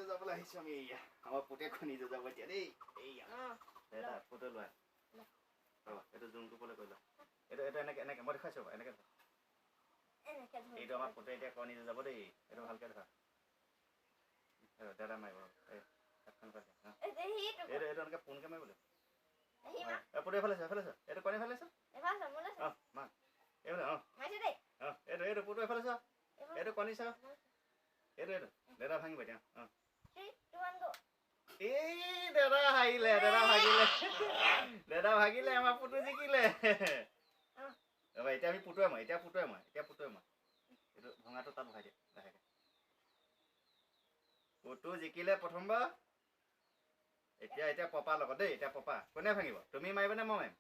যাবলৈ আহিছো আমি এয়া আমাৰ পুতে খনিজ যাব এতিয়া দেই এয়া এটা ফটো লোৱা ৰবা এইটো জুমটো কলে কৈলা এইটো এনেকে এনেকে মই দেখাইছো এনেকে এইটো আমাৰ পুতে এতিয়া খনিজ যাব দেই এইটো ভালকে দেখা দাদা মাৰিব এই এখন কাট এইটো এনেকে ফোনকে মাৰিব লাগিব পুতে ফেলাইছে এইটো কণী ফেলাইছে অ মা এইটো অ মাৰিছে দেই অ এইটো পুতে ফেলাইছে এইটো কণী চা এইটো দাদা ভাঙিব এতিয়া অ এই দাদা হাৰিলে দাদা ভাগিলে আমাৰ পুতু জিকিলে ৰবা এতিয়া আমি পুতুৱে মই এতিয়া পুতুৱে মই এইটো ভঙাটো তাত বহাই দিয়া লাহেকে পুতু জিকিলে প্ৰথমবাৰ এতিয়া পপা লগত দেই এতিয়া পপা কোনে ভাঙিব তুমি মাৰিব নে মই মাৰিম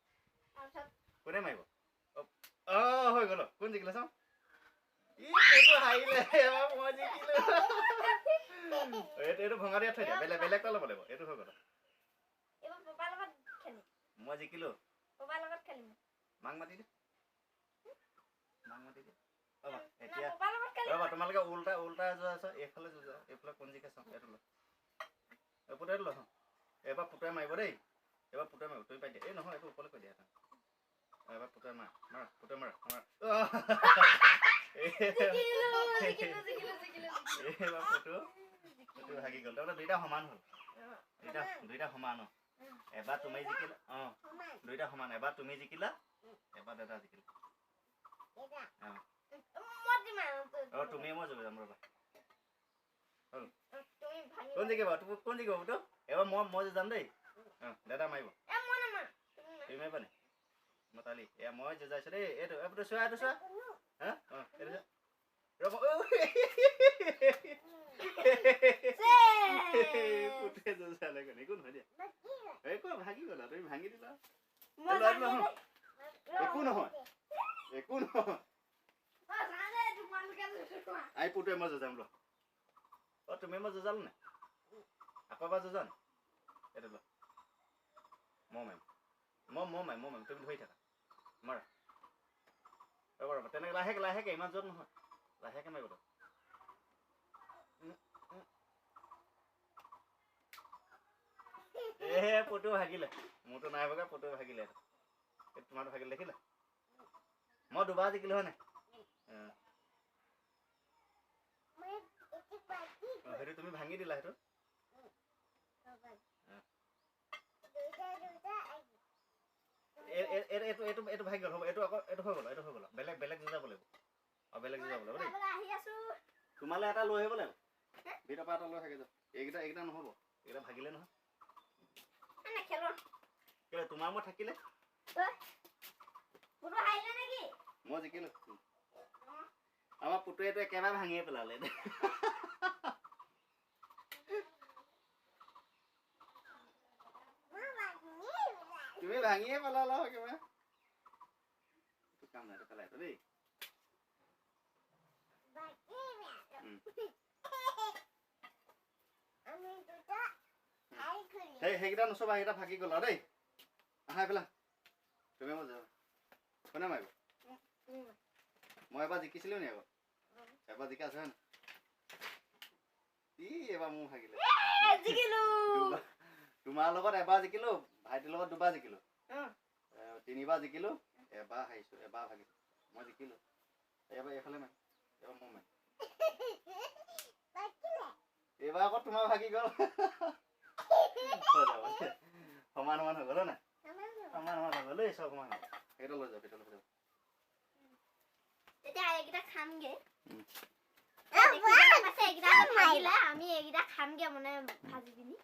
কোনে মাৰিব অ হৈ গ'ল কোন জিকিলে চাওঁ ই পুতু হাৰিলে মই জিকিলো এইটো ভঙা দিয়া থৈ দিয়া বেলেগ এটা ল'ব লাগিব এইটো হৈ গ'ল মই জিকিলো মাক মাতি দে ৰবা এতিয়া ৰবা তোমালোকে উল্টা যোৱা আছে এইফালে যোৱা এইফালে কোন জিকে চাওঁ এইটো ল পুতুৱে ল এবাৰ পুতুৱে মাৰিব দেই এবাৰ পুতুৱে মাৰিব তুমি পাই দিয়া এই নহয় এইটো ওপৰলৈ কৈ দিয়া এবাৰ পুতুৱে মাৰা পুতুৱে মাৰা এইবাৰ পুতু ভাগি গ'ল তাৰমানে দুইটা সমান হ'ল দুইটা সমান এবাৰ তুমি জিকিলা অ দুইটা সমান এবাৰ তুমি জিকিলা এবাৰ দাদা জিকিলা অ তুমি মই যাম ৰবা কোন জিকিব পুতু এবাৰ মই যাম দেই অ দাদা মাৰিব তুমি মাৰিবা নে মতালি এয়া মই যাইছো দেই এইটো পুতু চোৱা হা অ এইটো ৰবা পুতুৱে চালে কোন একো নহয় দিয়া একো ভাগি গ'লা তুমি ভাঙি দিলা একো নহয় আই পুতুৱে মই যাম ল অ তুমি মই যুঁজালো নাই আকৌ এবাৰ যুঁজান এইটো ল মই মাৰিম তুমি ধৰি থাকা মাৰা ৰবা তেনেকে লাহেকে ইমান জোৰত নহয় লাহেকে মাৰিব পুতু ভাগিলে মোৰতো নাই ভগা পুতু ভাগিলে তোমাৰতো ভাগিলে দেখিলা মই দুবাৰ জিকিলো হয় নাই সেইটো তুমি ভাঙি দিলা সেইটো এইটো ভাগি গ'ল হ'ব এইটো হৈ গ'ল বেলেগ যুঁজাব লাগিব আৰু বেলেগ যুঁজাব লাগিব দেই তোমালে এটা লৈ আহিব লাগিব ভিতৰ পৰা এটা লৈ থাকে এইকেইটা নহ'ব এইকেইটা ভাগিলে নহয় কেলে তোমাৰ মই থাকিলে মই জিকিলো আমাৰ পুতুৱেটো একেবাৰে ভাঙিয়ে পেলালে তুমি ভাঙিয়ে পেলালা একেবাৰে কাম নাই পেলাই দেই সেইকেইটা নচবা সেইকেইটা ভাগি গ'ল দেই আহা পেলা তুমি মই যাবা কোনে মাৰিব মই এবাৰ জিকিছিলো নি আকৌ এবাৰ জিকা আছে হয় এবাৰ মোৰ ভাগিলে তোমাৰ লগত এবাৰ জিকিলো ভাইটিৰ লগত দুবাৰ জিকিলো তিনিবাৰ জিকিলো এবাৰ হাৰিছো এবাৰ ভাগিছো মই জিকিলো এবাৰ এইফালে মাৰিম এবাৰ মই মাৰিম এইবাৰ আকৌ তোমাৰ ভাগি গ'ল সমান হৈ গ'ল নাই সমান হৈ গ'ল এই চব সমান সেইটো লৈ যাব এতিয়া এইকেইটা খামগে আমি এইকেইটা খামগে মানে ভাজি পিনি